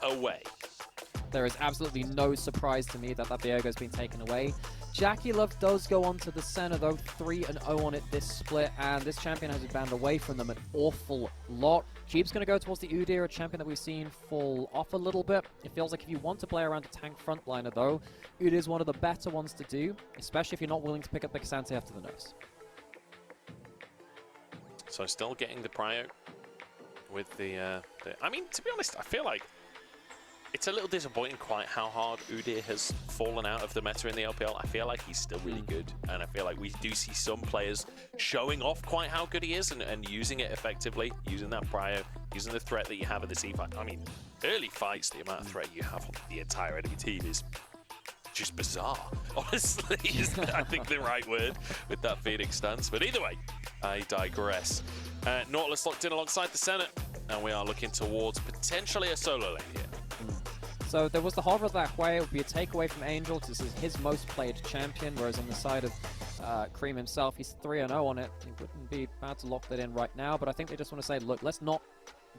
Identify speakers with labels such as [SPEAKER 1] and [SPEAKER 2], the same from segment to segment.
[SPEAKER 1] away.
[SPEAKER 2] There is absolutely no surprise to me that Ppgod has been taken away. JackeyLove does go on to the center though, 3-0 on it this split, and this champion has been banned away from them an awful lot. Jeep's going to go towards the Udyr, a champion that we've seen fall off a little bit. It feels like if you want to play around a tank frontliner though, Udyr is one of the better ones to do, especially if you're not willing to pick up the K'Sante after the nerfs.
[SPEAKER 1] So still getting the prio with the I mean, to be honest, I feel like it's a little disappointing quite how hard Udyr has fallen out of the meta in the LPL. I feel like he's still really good, and I feel like we do see some players showing off quite how good he is and using it effectively, using that prio, using the threat that you have at the C fight. I mean, early fights, the amount of threat you have on the entire enemy team is just bizarre, honestly, is I think the right word with that Phoenix stance. But either way, I digress. Nautilus locked in alongside the Senate, and we are looking towards potentially a solo lane here.
[SPEAKER 2] So there was the hover that way. It would be a takeaway from Angel because this is his most played champion, whereas on the side of Creme himself, he's 3-0 on it. It wouldn't be bad to lock that in right now, but I think they just want to say, look, let's not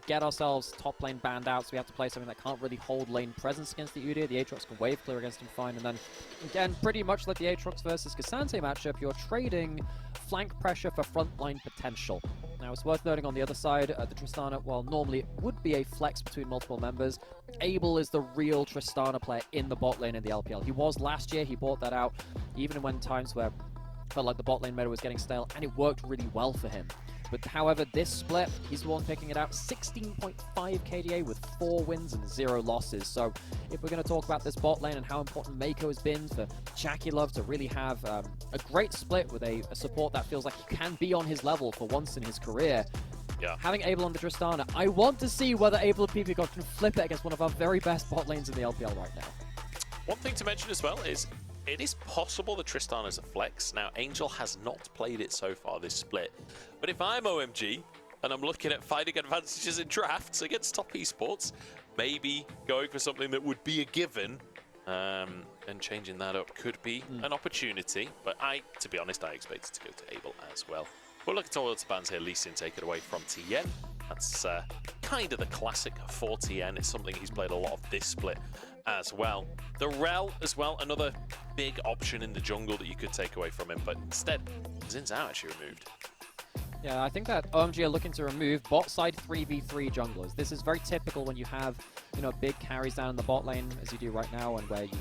[SPEAKER 2] get ourselves top lane banned out, so we have to play something that can't really hold lane presence against the Udyr. The Aatrox can wave clear against him fine, and then, again, pretty much like the Aatrox versus K'Sante matchup, you're trading flank pressure for frontline potential. Now, it's worth noting on the other side, the Tristana, while normally it would be a flex between multiple members, Abel is the real Tristana player in the bot lane in the LPL. He was last year, he bought that out, even when times where it felt like the bot lane meta was getting stale, and it worked really well for him. But however, this split, he's the one picking it out. 16.5 KDA with 4 wins and 0 losses. So if we're going to talk about this bot lane and how important Meiko has been for JackeyLove to really have a great split with a support that feels like he can be on his level for once in his career.
[SPEAKER 1] Yeah.
[SPEAKER 2] Having Abel on the Tristana, I want to see whether Abel and Ppgod can flip it against one of our very best bot lanes in the LPL right now.
[SPEAKER 1] One thing to mention as well is it is possible that Tristana is a flex. Now, Angel has not played it so far this split. But if I'm OMG and I'm looking at finding advantages in drafts against top esports, maybe going for something that would be a given and changing that up could be an opportunity. But to be honest, I expect it to go to Abel as well. We're looking towards bans here. Lee Sin take it away from Tian. That's kind of the classic for Tian. It's something he's played a lot of this split as well. The Rel as well, another big option in the jungle that you could take away from him, but instead, Zin's out actually removed.
[SPEAKER 2] Yeah, I think that OMG are looking to remove bot side 3v3 junglers. This is very typical when you have, you know, big carries down in the bot lane, as you do right now, and where you...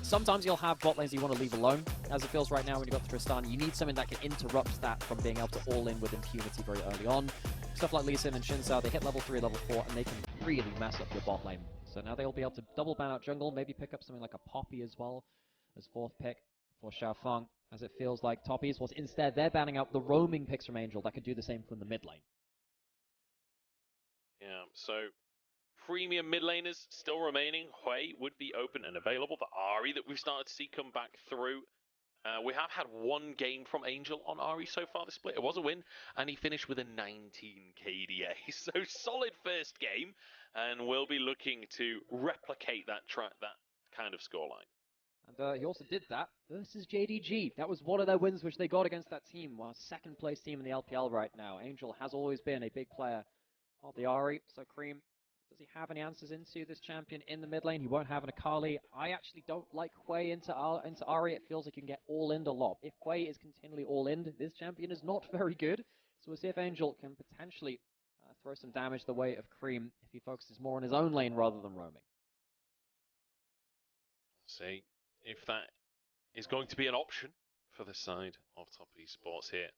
[SPEAKER 2] sometimes you'll have bot lanes you want to leave alone, as it feels right now when you've got the Tristana. You need something that can interrupt that from being able to all-in with impunity very early on. Stuff like Lee Sin and Shinzao, they hit level 3, level 4, and they can really mess up your bot lane. So now they'll be able to double ban out jungle, maybe pick up something like a Poppy as well, as 4th pick for XiaoFang, as it feels like top esports, instead they're banning out the roaming picks from Angel that could do the same from the mid lane.
[SPEAKER 1] Yeah, so premium mid laners still remaining. Hui would be open and available. The Ahri that we've started to see come back through. We have had one game from Angel on Ahri so far this split. It was a win, and he finished with a 19 KDA. So solid first game, and we'll be looking to replicate that kind of scoreline.
[SPEAKER 2] And he also did that versus JDG. That was one of their wins which they got against that team. Well, second place team in the LPL right now. Angel has always been a big player of the Ahri. So Creme, does he have any answers into this champion in the mid lane? He won't have an Akali. I actually don't like Hui into Ahri. It feels like you can get all in a lot. If Hui is continually all in, this champion is not very good. So we'll see if Angel can potentially throw some damage the way of Creme if he focuses more on his own lane rather than roaming.
[SPEAKER 1] See if that is going to be an option for the side of top esports here.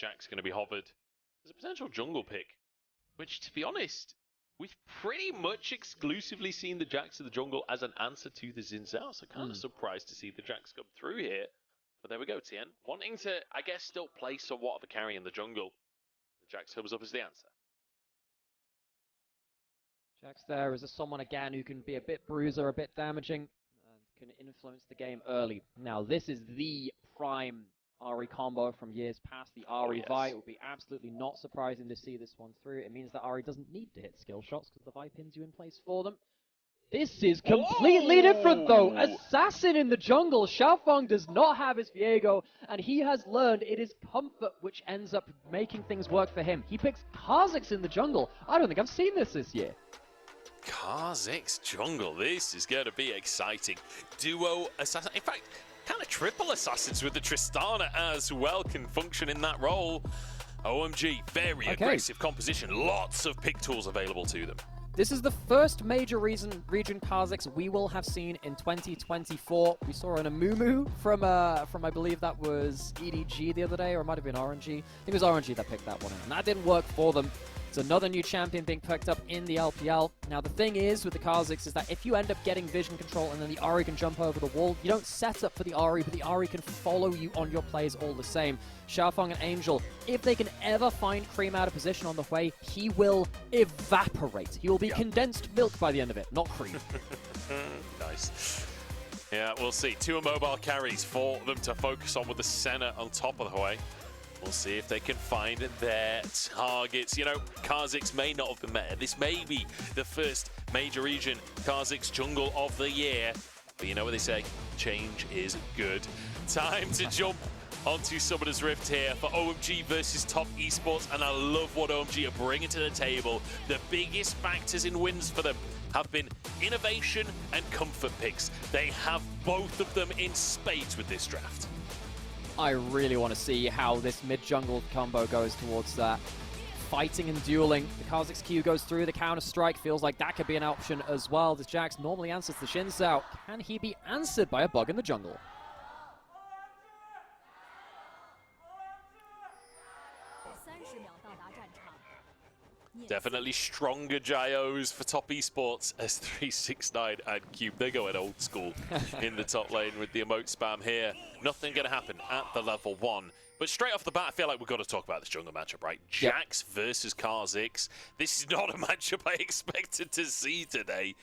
[SPEAKER 1] Jack's going to be hovered. There's a potential jungle pick, which, to be honest, we've pretty much exclusively seen the Jacks of the jungle as an answer to the Xin Zhao, so kind of surprised to see the Jacks come through here. But there we go, Tian. Wanting to, I guess, still play somewhat of a carry in the jungle. The Jacks comes up as the answer.
[SPEAKER 2] Jack's there as someone, again, who can be a bit bruiser, a bit damaging, and can influence the game early. Now, this is the prime Ahri combo from years past. The Ahri Vi, it would be absolutely not surprising to see this one through. It means that Ahri doesn't need to hit skill shots because the Vi pins you in place for them. This is completely different, though. Assassin in the jungle. XiaoFang does not have his Viego, and he has learned it is comfort which ends up making things work for him. He picks Kha'Zix in the jungle. I don't think I've seen this year.
[SPEAKER 1] Kha'Zix jungle. This is going to be exciting. Duo assassin. In fact, kind of triple assassins with the Tristana as well can function in that role. OMG, very aggressive composition. Lots of pick tools available to them.
[SPEAKER 2] This is the first major region Kha'Zix we will have seen in 2024. We saw an Amumu from I believe that was EDG the other day, or it might have been RNG. I think it was RNG that picked that one out, and that didn't work for them. It's another new champion being picked up in the LPL. Now the thing is with the Kha'Zix is that if you end up getting vision control and then the Ahri can jump over the wall, you don't set up for the Ahri, but the Ahri can follow you on your plays all the same. XiaoFang and Angel, if they can ever find Creme out of position on the way, he will evaporate. He will be condensed milk by the end of it, not cream.
[SPEAKER 1] Nice. Yeah, we'll see. 2 mobile carries for them to focus on with the Senna on top of the way. We'll see if they can find their targets. You know, Kha'Zix may not have been there. This may be the first major region Kha'Zix jungle of the year. But you know what they say, change is good. Time to jump onto Summoner's Rift here for OMG versus Top Esports, and I love what OMG are bringing to the table. The biggest factors in wins for them have been innovation and comfort picks. They have both of them in spades with this draft.
[SPEAKER 2] I really want to see how this mid-jungle combo goes towards that. Fighting and dueling. The Kha'Zix Q goes through, the counter-strike feels like that could be an option as well. This Jax normally answers the Xin Zhao. Can he be answered by a bug in the jungle?
[SPEAKER 1] Definitely stronger Gyos for Top Esports as 369 and Cube. They're going old school in the top lane with the emote spam here. Nothing going to happen at the level 1. But straight off the bat, I feel like we've got to talk about this jungle matchup, right? Jax versus Kha'Zix. This is not a matchup I expected to see today.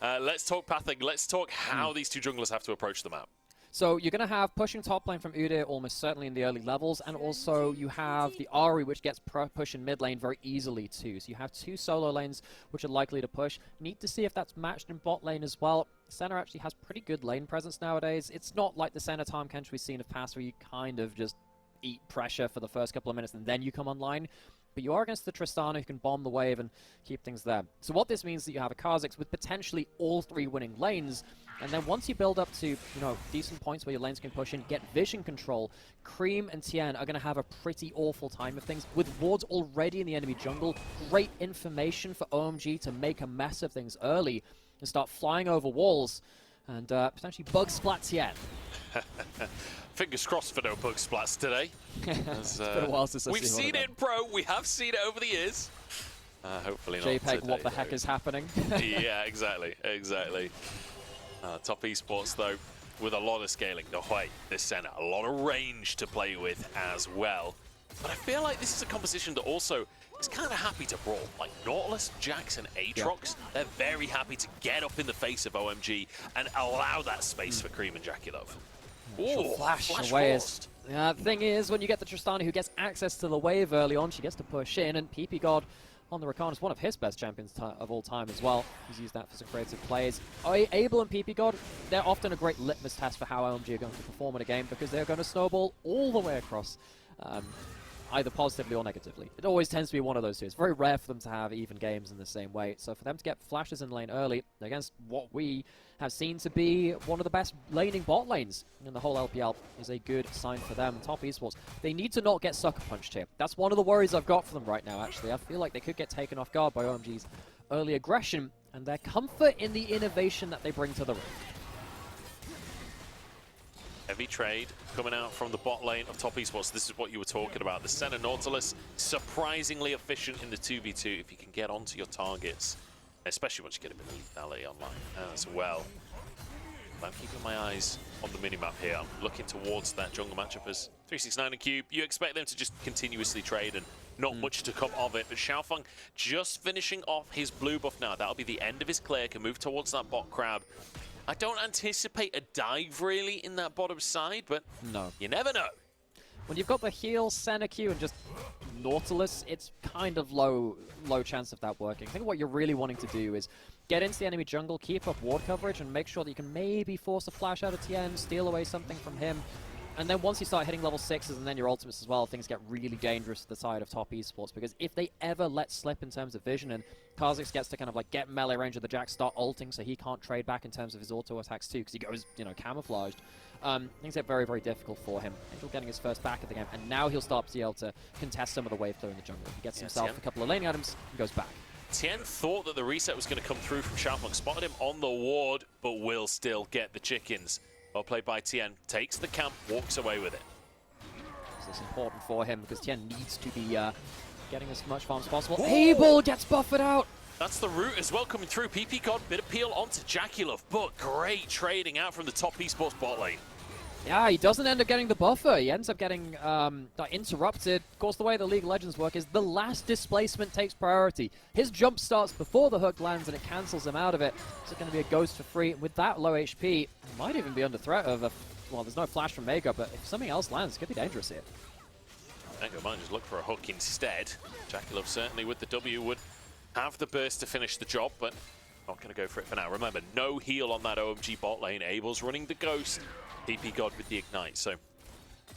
[SPEAKER 1] Let's talk pathing. Let's talk how these two junglers have to approach the map.
[SPEAKER 2] So you're going to have pushing top lane from Udyr almost certainly in the early levels, and also you have the Ahri, which gets push in mid lane very easily too. So you have 2 solo lanes which are likely to push. Need to see if that's matched in bot lane as well. Center actually has pretty good lane presence nowadays. It's not like the center Tahm Kench we've seen of past where you kind of just eat pressure for the first couple of minutes and then you come online. But you are against the Tristana who can bomb the wave and keep things there. So what this means is that you have a Kha'Zix with potentially all 3 winning lanes. And then once you build up to, decent points where your lanes can push in, get vision control, Creme and Tian are going to have a pretty awful time of things. With wards already in the enemy jungle, great information for OMG to make a mess of things early and start flying over walls and potentially bug splat Tian.
[SPEAKER 1] Fingers crossed for no bug splats today.
[SPEAKER 2] It's been a while since I've
[SPEAKER 1] we've seen it in pro, we have seen it over the years. Hopefully not
[SPEAKER 2] JPEG,
[SPEAKER 1] today,
[SPEAKER 2] what the heck is happening?
[SPEAKER 1] Yeah, exactly. Top Esports, though, with a lot of scaling. No way, this center, a lot of range to play with as well. But I feel like this is a composition that also is kind of happy to brawl. Like Nautilus, Jax, and Aatrox, they're very happy to get up in the face of OMG and allow that space for Creme and JackeyLove.
[SPEAKER 2] Ooh, flash away. The thing is, when you get the Tristana who gets access to the wave early on, she gets to push in, and Ppgod on the Rakan is one of his best champions of all time as well. He's used that for some creative plays. Abel and Ppgod, they're often a great litmus test for how OMG are going to perform in a game because they're going to snowball all the way across, either positively or negatively. It always tends to be one of those two. It's very rare for them to have even games in the same way. So for them to get flashes in lane early against what we have seen to be one of the best laning bot lanes in the whole LPL is a good sign for them. Top Esports, they need to not get sucker punched here. That's one of the worries I've got for them right now, actually. I feel like they could get taken off guard by OMG's early aggression and their comfort in the innovation that they bring to the ring.
[SPEAKER 1] Heavy trade coming out from the bot lane of Top Esports. This is what you were talking about. The center Nautilus, surprisingly efficient in the 2v2 if you can get onto your targets, especially once you get a bit of lethality online as well. I'm keeping my eyes on the minimap here. I'm looking towards that jungle matchup as 369 and Cube. You expect them to just continuously trade and not much to come of it. But XiaoFang just finishing off his blue buff now. That'll be the end of his clear. Can move towards that bot crab. I don't anticipate a dive really in that bottom side, but
[SPEAKER 2] no,
[SPEAKER 1] you never know.
[SPEAKER 2] When you've got the heal, center Q, and just Nautilus, it's kind of low chance of that working. I think what you're really wanting to do is get into the enemy jungle, keep up ward coverage, and make sure that you can maybe force a flash out of Tian, steal away something from him. And then once you start hitting level 6s and then your ultimates as well, things get really dangerous to the side of top esports, because if they ever let slip in terms of vision and Kha'Zix gets to kind of like get melee range of the Jack, start ulting so he can't trade back in terms of his auto attacks too, because he goes, you know, camouflaged. Things get very, very difficult for him. Angel getting his first back of the game, and now he'll start to be able to contest some of the wave clear in the jungle. He gets himself a couple of laning items and goes back.
[SPEAKER 1] Tian thought that the reset was going to come through from XiaoFang, spotted him on the ward, but will still get the chickens. Well played by Tian, takes the camp, walks away with it.
[SPEAKER 2] This is important for him because Tian needs to be getting as much farm as possible. Abel gets buffered out!
[SPEAKER 1] That's the route as well coming through. Ppgod, bit of peel onto JackeyLove, but great trading out from the top esports bot lane.
[SPEAKER 2] Yeah, he doesn't end up getting the buffer. He ends up getting interrupted. Of course, the way the League of Legends work is the last displacement takes priority. His jump starts before the hook lands and it cancels him out of it. So it's going to be a ghost for free. With that low HP, he might even be under threat of a... Well, there's no flash from Meiko, but if something else lands, it could be dangerous here.
[SPEAKER 1] Meiko might just look for a hook instead. JackeyLove certainly with the W would have the burst to finish the job, but not going to go for it for now. Remember, no heal on that OMG bot lane. Abel's running the ghost. Ppgod with the ignite. So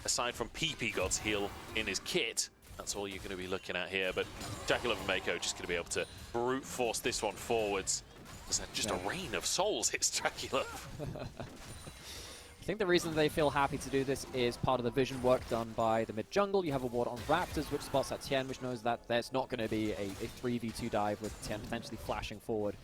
[SPEAKER 1] aside from Ppgod's heal in his kit, that's all you're going to be looking at here. But JackeyLove and Meiko just going to be able to brute force this one forwards. Just a rain of souls hits JackeyLove.
[SPEAKER 2] I think the reason they feel happy to do this is part of the vision work done by the mid jungle. You have a ward on Raptors, which spots at Tian, which knows that there's not going to be a 3v2 dive with Tian potentially flashing forward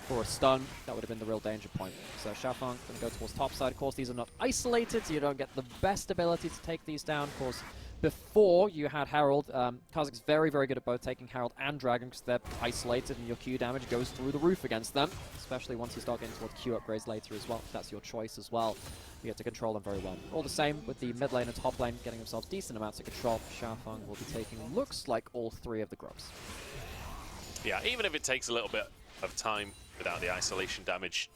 [SPEAKER 2] for a stun. That would have been the real danger point. So XiaoFang going to go towards top side. Of course, these are not isolated, so you don't get the best ability to take these down. Of course, before you had Herald, Kha'Zix very, very good at both taking Herald and Dragon because they're isolated and your Q damage goes through the roof against them, especially once you start getting towards Q upgrades later as well. That's your choice as well. You get to control them very well. All the same with the mid lane and top lane getting themselves decent amounts of control. XiaoFang will be taking, looks like, all 3 of the grubs.
[SPEAKER 1] Yeah, even if it takes a little bit of time without the isolation damage,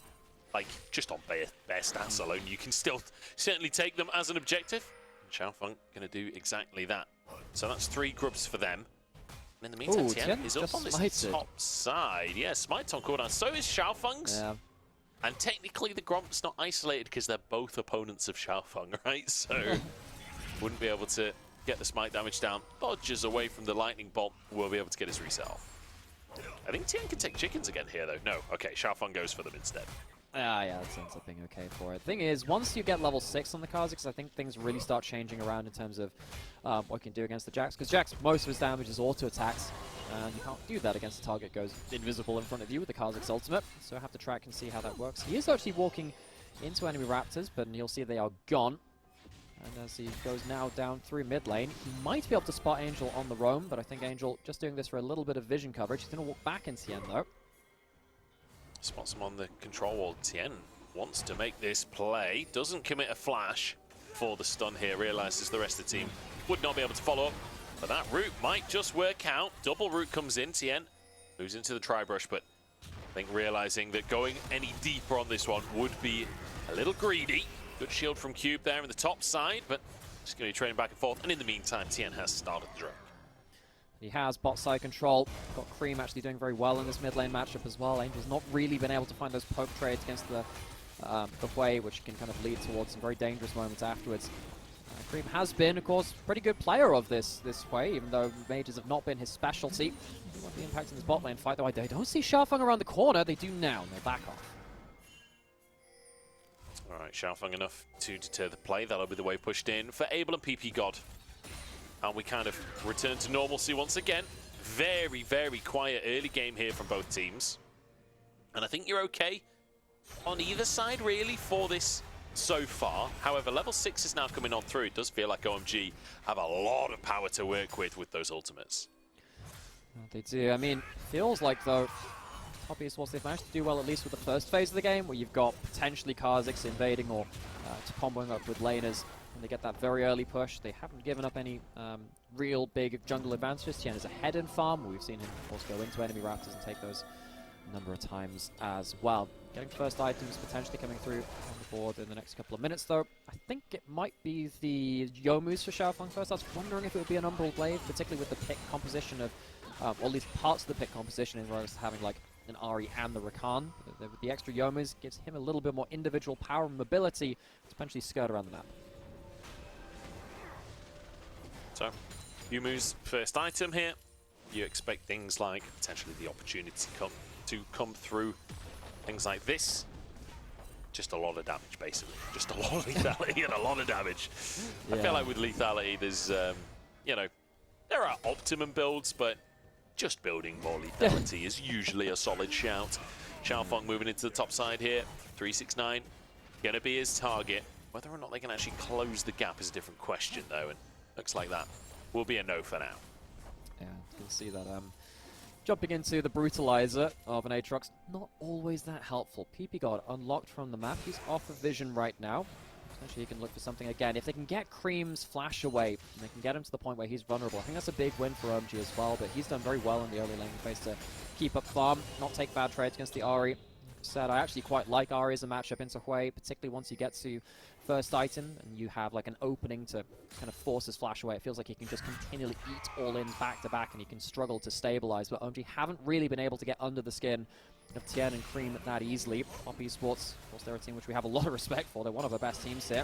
[SPEAKER 1] like just on bare stats alone, you can still certainly take them as an objective. XiaoFang going to do exactly that. So that's 3 grubs for them. And in the meantime, Tian is up on this top side. Yeah, smite on cooldown. So is XiaoFang's. Yeah. And technically the Gromp's not isolated because they're both opponents of XiaoFang, right? So wouldn't be able to get the smite damage down. Dodges away from the lightning bolt. Will be able to get his reset off. I think Tian can take chickens again here, though. No, okay, XiaoFang goes for them instead.
[SPEAKER 2] Yeah, that ends up being okay for it. The thing is, once you get level 6 on the Kha'Zix, I think things really start changing around in terms of what you can do against the Jax. Because Jax, most of his damage is auto attacks, and you can't do that against a target goes invisible in front of you with the Kha'Zix ultimate. So I have to track and see how that works. He is actually walking into enemy Raptors, but you'll see they are gone. And as he goes now down through mid lane, he might be able to spot Angel on the roam, but I think Angel just doing this for a little bit of vision coverage. He's going to walk back into Tian though.
[SPEAKER 1] Spots him on the control wall. Tian wants to make this play. Doesn't commit a flash for the stun here. Realizes the rest of the team would not be able to follow up. But that route might just work out. Double route comes in. Tian moves into the tri-brush, but I think realizing that going any deeper on this one would be a little greedy. Good shield from Cube there in the top side, but just going to be trading back and forth. And in the meantime, Tian has started the drone.
[SPEAKER 2] He has bot side control. Got Creme actually doing very well in this mid lane matchup as well. Angel's not really been able to find those poke trades against the Hwei, which can kind of lead towards some very dangerous moments afterwards. Creme has been, of course, pretty good player of this Hwei, even though mages have not been his specialty. He won't be impacting this bot lane fight, though. They don't see XiaoFang around the corner. They do now, and they'll back off.
[SPEAKER 1] All right, XiaoFang enough to deter the play. That'll be the way pushed in for Abel and Ppgod. And we kind of return to normalcy once again. Very, very quiet early game here from both teams. And I think you're okay on either side, really, for this so far. However, level 6 is now coming on through. It does feel like OMG have a lot of power to work with those ultimates.
[SPEAKER 2] They do. I mean, feels like, though, top esports, they've managed to do well at least with the first phase of the game, where you've got potentially Kha'Zix invading or comboing up with laners. And they get that very early push. They haven't given up any real big jungle advantages. Tian is ahead in farm. We've seen him, of course, go into enemy Raptors and take those a number of times as well. Getting first items potentially coming through on the board in the next couple of minutes, though. I think it might be the Youmu's for XiaoFang first. I was wondering if it would be an Umbral Blade, particularly with the pick composition of, or at least parts of the pick composition, as well as having like an Ahri and the Rakan. With the extra Youmu's, gives him a little bit more individual power and mobility to potentially skirt around the map.
[SPEAKER 1] So, Yumu's first item here. You expect things like potentially the opportunity to come through. Things like this. Just a lot of damage, basically. Just a lot of lethality and a lot of damage. Yeah. I feel like with lethality, there's, you know, there are optimum builds, but just building more lethality is usually a solid shout. XiaoFang moving into the top side here. 369 gonna be his target. Whether or not they can actually close the gap is a different question, though, and looks like that will be a no for now.
[SPEAKER 2] Yeah, you can see that. Jumping into the Brutalizer of an Aatrox, not always that helpful. Ppgod unlocked from the map. He's off of vision right now. Potentially he can look for something again. If they can get Creme's flash away, and they can get him to the point where he's vulnerable, I think that's a big win for OMG as well, but he's done very well in the early lane phase to keep up farm, not take bad trades against the Ahri. Said I actually quite like Ahri as a matchup into Hui, particularly once you get to first item and you have like an opening to kind of force his flash away. It feels like he can just continually eat all in back to back and he can struggle to stabilize, but OMG haven't really been able to get under the skin of Tian and Creme that easily. Esports, of course, they're a team which we have a lot of respect for. They're one of our best teams here.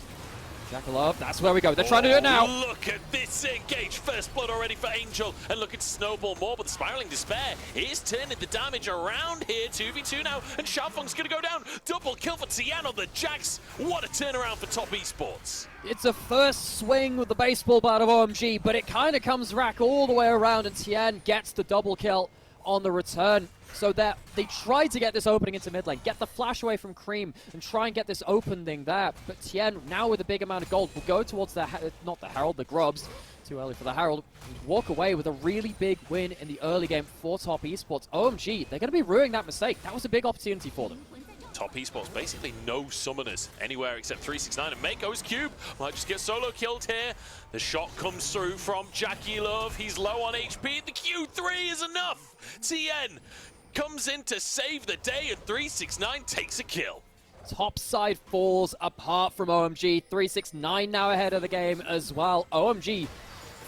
[SPEAKER 2] JackeyLove, that's where we go. They're trying to do it now.
[SPEAKER 1] Look at this engage. First blood already for Angel. And look at Snowball more, but the Spiraling Despair is turning the damage around here. 2v2 now, and XiaoFang's going to go down. Double kill for Tian on the Jacks. What a turnaround for top esports.
[SPEAKER 2] It's a first swing with the baseball bat of OMG, but it kind of comes back all the way around, and Tian gets the double kill on the return. So that they tried to get this opening into mid lane, get the flash away from Creme, and try and get this opening there. But Tian, now with a big amount of gold, will go towards the, not the Herald, the Grubs. Too early for the Herald. And walk away with a really big win in the early game for top esports. OMG, they're going to be ruining that mistake. That was a big opportunity for them.
[SPEAKER 1] Top esports, basically no summoners anywhere except 369, and Meiko's cube might just get solo killed here. The shot comes through from JackeyLove. He's low on HP. The Q3 is enough. Tian comes in to save the day, and 369 takes a kill.
[SPEAKER 2] Top side falls apart from OMG. 369 now ahead of the game as well. OMG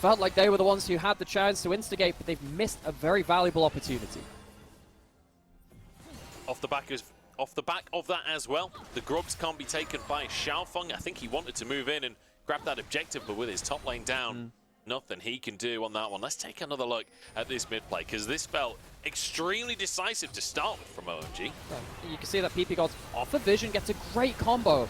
[SPEAKER 2] felt like they were the ones who had the chance to instigate, but they've missed a very valuable opportunity.
[SPEAKER 1] Off the back of that as well, the Grubs can't be taken by XiaoFang. I think he wanted to move in and grab that objective, but with his top lane down, nothing he can do on that one. Let's take another look at this mid play, because this felt extremely decisive to start with from OMG.
[SPEAKER 2] You can see that Ppgod's off of vision, gets a great combo.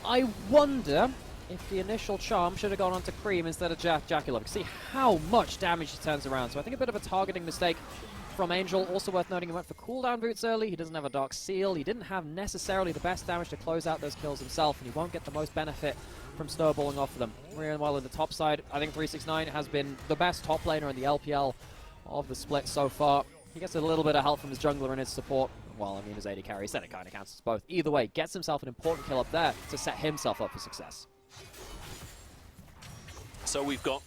[SPEAKER 2] I wonder if the initial charm should have gone onto Creme instead of JackeyLove. You can see how much damage he turns around. So I think a bit of a targeting mistake from Angel. Also worth noting, he went for cooldown boots early. He doesn't have a Dark Seal. He didn't have necessarily the best damage to close out those kills himself, and he won't get the most benefit from snowballing off of them. Meanwhile, in the top side, I think 369 has been the best top laner in the LPL of the split so far. He gets a little bit of help from his jungler and his support. Well, I mean, his AD carry, then it kind of counts as both. Either way, gets himself an important kill up there to set himself up for success.
[SPEAKER 1] So we've got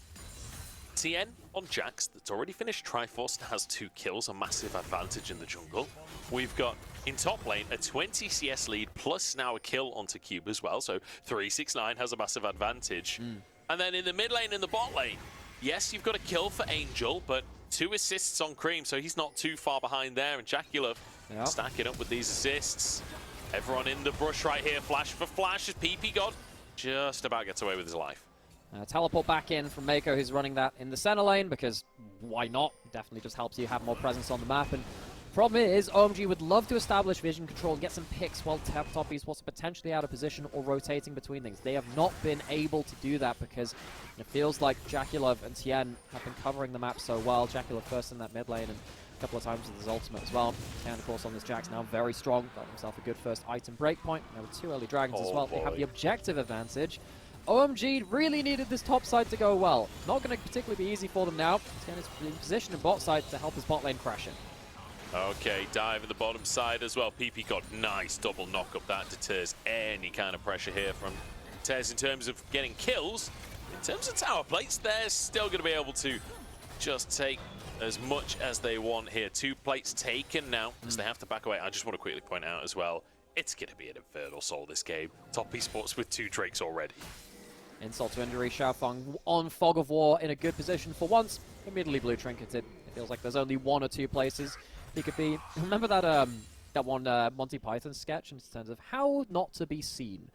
[SPEAKER 1] Tian on Jax that's already finished Triforce and has 2 kills, a massive advantage in the jungle. We've got in top lane a 20 CS lead plus now a kill onto Cube as well, so 369 has a massive advantage. And then in the mid lane and the bot lane, yes, you've got a kill for Angel, but 2 assists on Creme, so he's not too far behind there, and JackeyLove stacking up with these assists. Everyone in the brush right here, flash for flash as Ppgod just about gets away with his life.
[SPEAKER 2] Teleport back in from Meiko, who's running that in the center lane, because why not? Definitely just helps you have more presence on the map. And problem is, OMG would love to establish vision control and get some picks while top esports are potentially out of position or rotating between things. They have not been able to do that because it feels like JackeyLove and Tian have been covering the map so well. JackeyLove first in that mid lane and a couple of times with his ultimate as well. Tian, of course, on this Jax now very strong. Got himself a good first item breakpoint. Now with 2 early dragons as well, they have the objective advantage. OMG really needed this top side to go well. Not going to particularly be easy for them now. Tian is in position in bot side to help his bot lane crash in.
[SPEAKER 1] Okay, dive in the bottom side as well. Ppgod, nice double knock up. That deters any kind of pressure here from TES in terms of getting kills. In terms of tower plates, they're still going to be able to just take as much as they want here. 2 plates taken now, because they have to back away. I just want to quickly point out as well, it's going to be an infernal soul this game. Top esports with 2 Drakes already.
[SPEAKER 2] Insult to injury, XiaoFang on Fog of War in a good position for once. Immediately blue trinketed. It feels like there's only 1 or 2 places he could be. Remember that that one Monty Python sketch in terms of how not to be seen.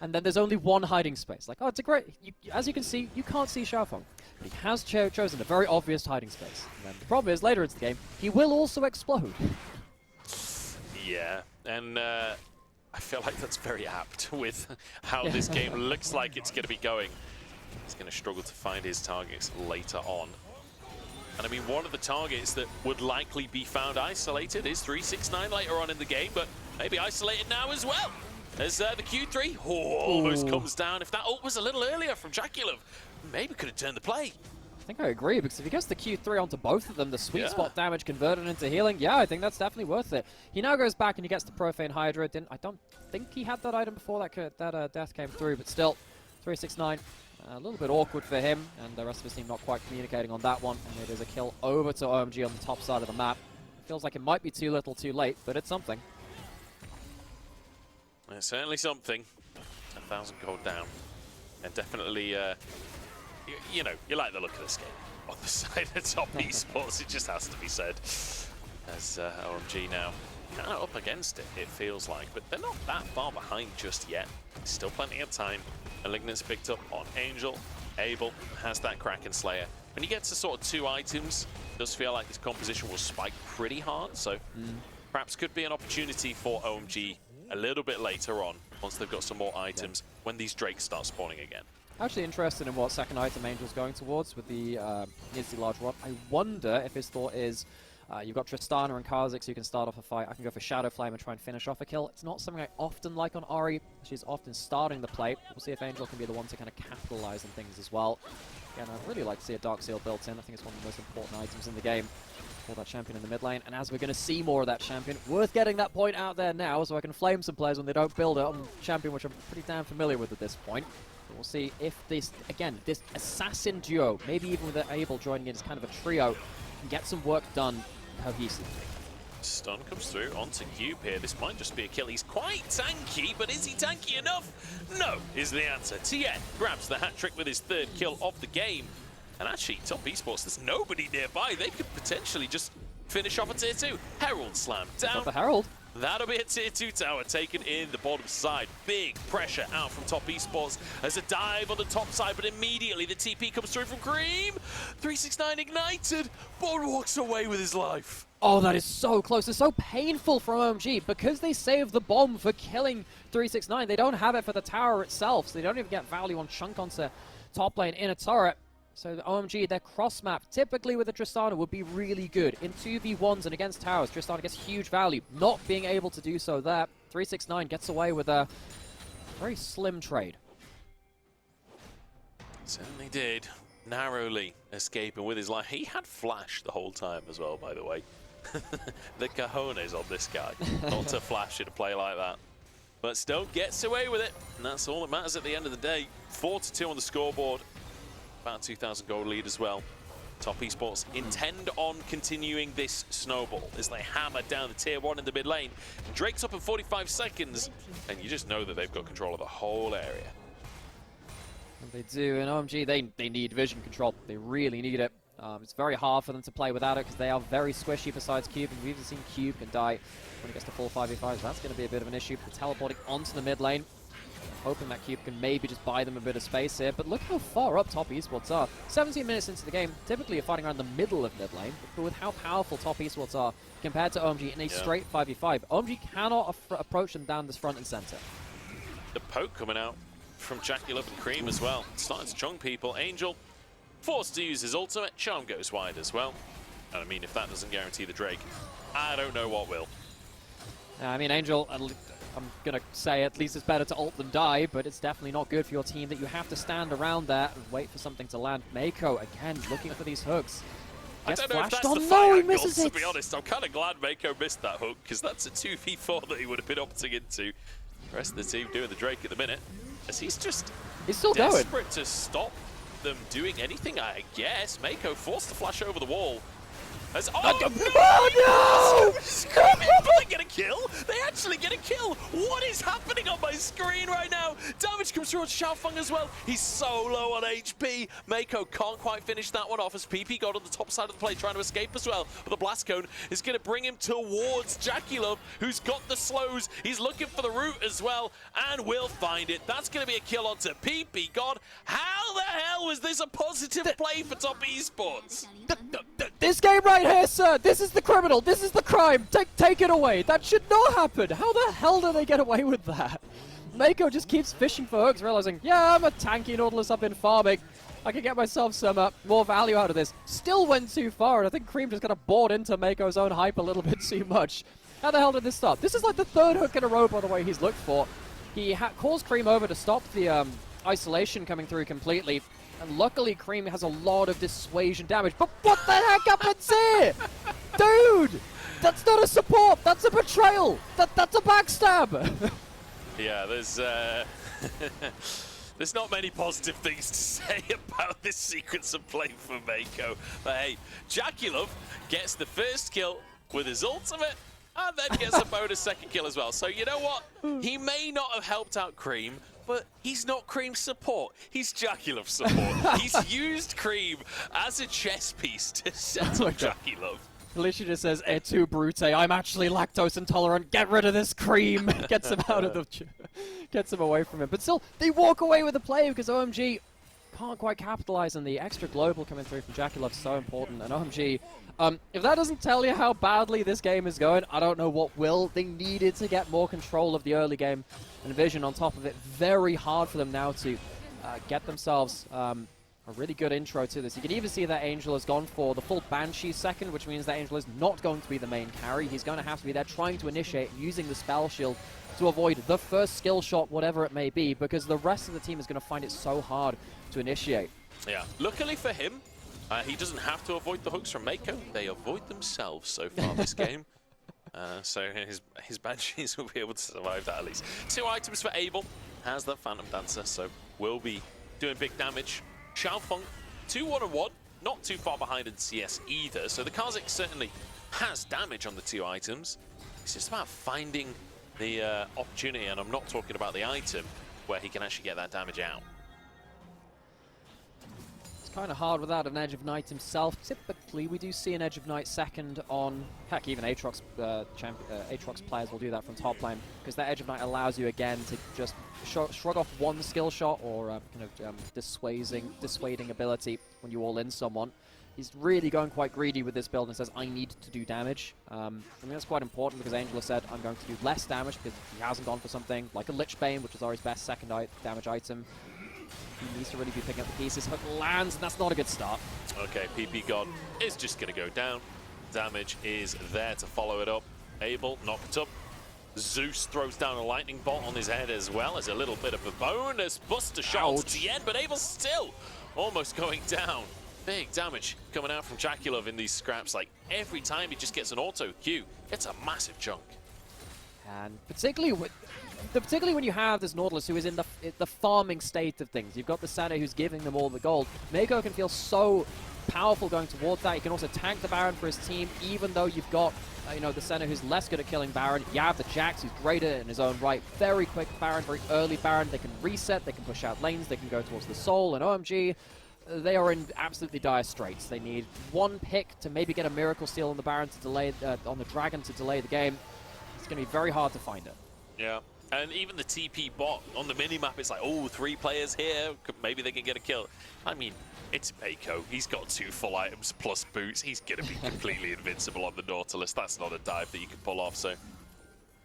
[SPEAKER 2] And then there's only one hiding space. Like, oh, it's a great... as you can see, you can't see XiaoFang. But he has chosen a very obvious hiding space. And then the problem is, later into the game, he will also explode.
[SPEAKER 1] Yeah, and I feel like that's very apt with how this game looks like it's going to be going. He's going to struggle to find his targets later on. And I mean, one of the targets that would likely be found isolated is 369 later on in the game, but maybe isolated now as well. As the Q3 almost comes down. If that ult was a little earlier from JackeyLove, maybe could have turned the play.
[SPEAKER 2] I think I agree, because if he gets the Q3 onto both of them, the sweet spot damage converted into healing, yeah, I think that's definitely worth it. He now goes back and he gets the Profane Hydra. I don't think he had that item before that death came through, but still, 369. A little bit awkward for him, and the rest of his team not quite communicating on that one. And it is a kill over to OMG on the top side of the map. Feels like it might be too little too late, but it's something.
[SPEAKER 1] It's certainly something. 1,000 gold down. And definitely, you know, you like the look of this game. On the side of top esports, it just has to be said. As OMG now kind of up against it feels like. But they're not that far behind just yet. Still plenty of time. Malignant's picked up on Angel. Abel has that Kraken Slayer. When you get to sort of 2 items, it does feel like this composition will spike pretty hard. So perhaps could be an opportunity for OMG a little bit later on, once they've got some more items, when these Drakes start spawning again.
[SPEAKER 2] Actually interested in what second item Angel's going towards with the Nizzy Large Rod. I wonder if his thought is, you've got Tristana and Kha'Zix, so you can start off a fight. I can go for Shadow Flame and try and finish off a kill. It's not something I often like on Ahri. She's often starting the play. We'll see if Angel can be the one to kind of capitalize on things as well. Again, I'd really like to see a Dark Seal built in. I think it's one of the most important items in the game for that champion in the mid lane. And as we're going to see more of that champion, worth getting that point out there now so I can flame some players when they don't build it on champion, which I'm pretty damn familiar with at this point. But we'll see if this, again, this assassin duo, maybe even with Abel joining in as kind of a trio, can get some work done cohesively.
[SPEAKER 1] Stun comes through onto Cube here. This might just be a kill. He's quite tanky, but is he tanky enough? No, is the answer. Tian grabs the hat trick with his 3rd kill of the game. And actually, top esports, there's nobody nearby. They could potentially just finish off a tier 2. Herald slam down.
[SPEAKER 2] Got the Herald.
[SPEAKER 1] That'll be a tier 2 tower taken in the bottom side. Big pressure out from top esports as a dive on the top side, but immediately the TP comes through from Creme. 369 ignited. Bond walks away with his life.
[SPEAKER 2] Oh, that is so close. It's so painful from OMG because they saved the bomb for killing 369. They don't have it for the tower itself, so they don't even get value on chunk onto top lane in a turret. So the OMG, their cross map, typically with the Tristana, would be really good. In 2v1s and against towers, Tristana gets huge value. Not being able to do so there, 369 gets away with a very slim trade.
[SPEAKER 1] Certainly did. Narrowly escaping with his life. He had flash the whole time as well, by the way. The cojones on this guy. Not to flash in a play like that. But still gets away with it. And that's all that matters at the end of the day. 4-2 on the scoreboard. About 2,000 gold lead as well. Top esports intend on continuing this snowball as they hammer down the tier 1 in the mid lane. Drake's up in 45 seconds, and you just know that they've got control of the whole area.
[SPEAKER 2] And they do, and OMG, they need vision control. They really need it. It's very hard for them to play without it because they are very squishy besides Cube, and we've even seen Cube can die when he gets to full 5v5s. That's going to be a bit of an issue. They're teleporting onto the mid lane. Hoping that Cube can maybe just buy them a bit of space here, but look how far up top esports are. 17 minutes into the game, typically you're fighting around the middle of mid lane, but with how powerful top esports are compared to OMG in a straight 5v5, OMG cannot approach them down this front and center.
[SPEAKER 1] The poke coming out from JackeyLove and Creme as well. Starting to chunk people. Angel forced to use his ultimate. Charm goes wide as well. And I mean, if that doesn't guarantee the Drake, I don't know what will.
[SPEAKER 2] I mean, Angel, I'm going to say at least it's better to ult than die, but it's definitely not good for your team that you have to stand around there and wait for something to land. Meiko, again, looking for these hooks.
[SPEAKER 1] I don't know if that's the
[SPEAKER 2] no,
[SPEAKER 1] fight
[SPEAKER 2] he
[SPEAKER 1] angle,
[SPEAKER 2] misses it.
[SPEAKER 1] to be honest. I'm kind of glad Meiko missed that hook, because that's a 2v4 that he would have been opting into. The rest of the team doing the Drake at the minute, as he's
[SPEAKER 2] still
[SPEAKER 1] desperate to stop them doing anything, I guess. Meiko forced to flash over the wall. As,
[SPEAKER 2] oh no!
[SPEAKER 1] Screaming, but they get a kill? They actually get a kill! What is happening on my screen right now? Damage comes through on XiaoFang as well. He's so low on HP. Meiko can't quite finish that one off as Ppgod on the top side of the play trying to escape as well. But the blast cone is going to bring him towards JackeyLove, who's got the slows. He's looking for the root as well, and will find it. That's going to be a kill onto Ppgod. How the hell was this a positive play for top esports?
[SPEAKER 2] This game right here, sir, this is the criminal, this is the crime. Take it away. That should not happen. How the hell do they get away with that? Meiko just keeps fishing for hooks, realizing, yeah, I'm a tanky Nautilus up in farming. I can get myself some more value out of this. Still went too far, and I think Creme just got bored into Meiko's own hype a little bit too much. How the hell did this start? This is like the third hook in a row, by the way, he's looked for. He calls Creme over to stop the isolation coming through completely. And luckily, Creme has a lot of dissuasion damage. But what the heck happens here? Dude! That's not a support! That's a betrayal! That's a backstab!
[SPEAKER 1] Yeah, there's not many positive things to say about this sequence of play for Meiko. But hey, JackeyLove gets the first kill with his ultimate, and then gets a bonus second kill as well. So you know what? He may not have helped out Creme, but he's not Creme's support. He's JackeyLove's support. He's used Creme as a chess piece to set up JackeyLove.
[SPEAKER 2] Alicia just says, "Et tu, Brute, I'm actually lactose intolerant. Get rid of this Creme." Gets him out of the... gets him away from him. But still, they walk away with the play because OMG can't quite capitalize on the extra global coming through from JackeyLove. So important. And OMG, if that doesn't tell you how badly this game is going, I don't know what will. They needed to get more control of the early game and vision on top of it. Very hard for them now to get themselves a really good intro to this. You can even see that Angel has gone for the full Banshee second, which means that Angel is not going to be the main carry. He's going to have to be there trying to initiate using the spell shield to avoid the first skill shot, whatever it may be, because the rest of the team is going to find it so hard to initiate.
[SPEAKER 1] Yeah, luckily for him, he doesn't have to avoid the hooks from Meiko. They avoid themselves so far this game. So his Banshees will be able to survive that at least. 2 items for Abel. Has that Phantom Dancer, so will be doing big damage. XiaoFang, 2-1-1, not too far behind in CS either, so the Kha'Zix certainly has damage on the 2 items. It's just about finding the opportunity, and I'm not talking about the item, where he can actually get that damage out.
[SPEAKER 2] It's kind of hard without an Edge of Night himself. Typically, we do see an Edge of Night second on... Heck, even Aatrox players will do that from top lane, because that Edge of Night allows you, again, to just shrug off one skill shot or dissuading ability when you all in someone. He's really going quite greedy with this build and says, I need to do damage. I mean, that's quite important because Angel has said, I'm going to do less damage because he hasn't gone for something like a Lich Bane, which is always best second damage item. He needs to really be picking up the pieces. Hook lands, and that's not a good start.
[SPEAKER 1] Okay, Ppgod is just going to go down. Damage is there to follow it up. Abel knocked up. Zeus throws down a lightning bolt on his head as well as a little bit of a bonus buster shot to Tian, but Abel still almost going down. Big damage coming out from JackeyLove in these scraps. Like every time he just gets an auto Q, it's a massive chunk.
[SPEAKER 2] And particularly when you have this Nautilus who is in the farming state of things. You've got the Senna who's giving them all the gold. Meiko can feel so powerful going towards that. He can also tank the Baron for his team, even though you've got the Senna who's less good at killing Baron. You have the Jax who's greater in his own right. Very quick Baron, very early Baron. They can reset, they can push out lanes, they can go towards the Soul and OMG. They are in absolutely dire straits. They need one pick to maybe get a Miracle Steal on the Baron to delay on the Dragon to delay the game. It's going to be very hard to find it.
[SPEAKER 1] Yeah, and even the TP bot on the minimap, it's like, oh, 3 players here, maybe they can get a kill. I mean, it's Meiko. He's got 2 full items plus boots. He's going to be completely invincible on the Nautilus. That's not a dive that you can pull off, so...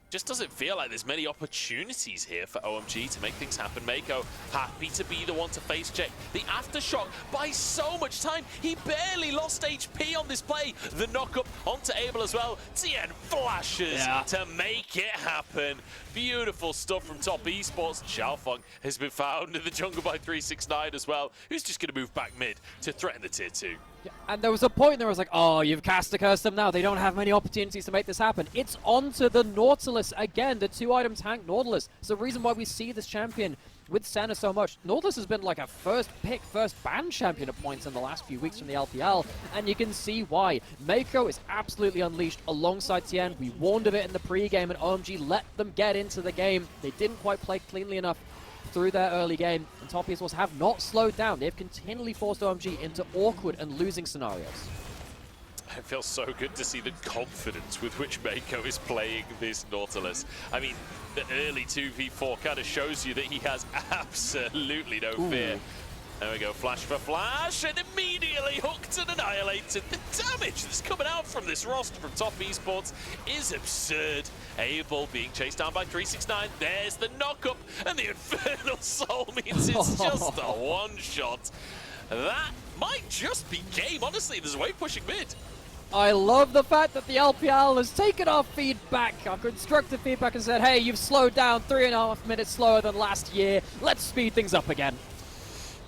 [SPEAKER 1] Just doesn't feel like there's many opportunities here for OMG to make things happen. Meiko happy to be the one to face check. The aftershock buys so much time. He barely lost HP on this play. The knock-up onto Abel as well. Tian flashes to make it happen. Beautiful stuff from top esports. XiaoFang has been found in the jungle by 369 as well, who's just going to move back mid to threaten the tier 2.
[SPEAKER 2] Yeah, and there was a point there I was like, oh, you've cast a curse them now. They don't have many opportunities to make this happen. It's onto the Nautilus again, the 2-item tank Nautilus. It's the reason why we see this champion with Senna so much. Nautilus has been like a first pick, first ban champion at points in the last few weeks from the LPL, and you can see why. Meiko is absolutely unleashed alongside Tian. We warned of it in the pre-game, and OMG let them get into the game. They didn't quite play cleanly enough through their early game, and top esports have not slowed down. They've continually forced OMG into awkward and losing scenarios.
[SPEAKER 1] It feels so good to see the confidence with which Meiko is playing this Nautilus. I mean, the early 2v4 kind of shows you that he has absolutely no fear. There we go, flash for flash, and immediately hooked and annihilated. The damage that's coming out from this roster from Top Esports is absurd. Abel being chased down by 369. There's the knock-up, and the Infernal Soul means it's just a one-shot. That might just be game, honestly. There's a wave pushing mid.
[SPEAKER 2] I love the fact that the LPL has taken our feedback, our constructive feedback, and said, hey, you've slowed down 3.5 minutes slower than last year. Let's speed things up again.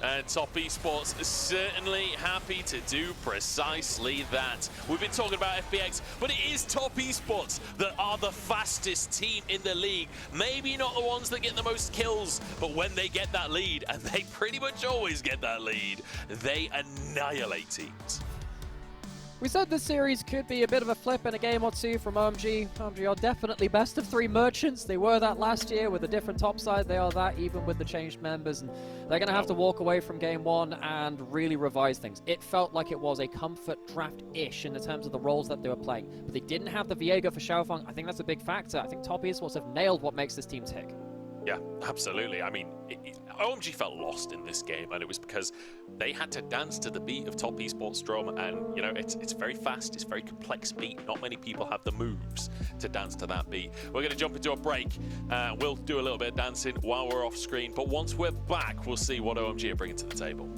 [SPEAKER 1] And Top Esports is certainly happy to do precisely that. We've been talking about FBX, but it is Top Esports that are the fastest team in the league. Maybe not the ones that get the most kills, but when they get that lead, and they pretty much always get that lead, they annihilate teams.
[SPEAKER 2] We said this series could be a bit of a flip in a game or two from OMG. OMG are definitely best of 3 merchants. They were that last year with a different top side. They are that even with the changed members. And they're going to have to walk away from game 1 and really revise things. It felt like it was a comfort draft-ish in the terms of the roles that they were playing. But they didn't have the Viego for XiaoFang. I think that's a big factor. I think Top Esports have nailed what makes this team tick.
[SPEAKER 1] Yeah, absolutely. I mean, OMG felt lost in this game, and it was because they had to dance to the beat of Top Esports drum, and, you know, it's very fast, it's a very complex beat. Not many people have the moves to dance to that beat. We're going to jump into a break. We'll do a little bit of dancing while we're off screen, but once we're back, we'll see what OMG are bringing to the table.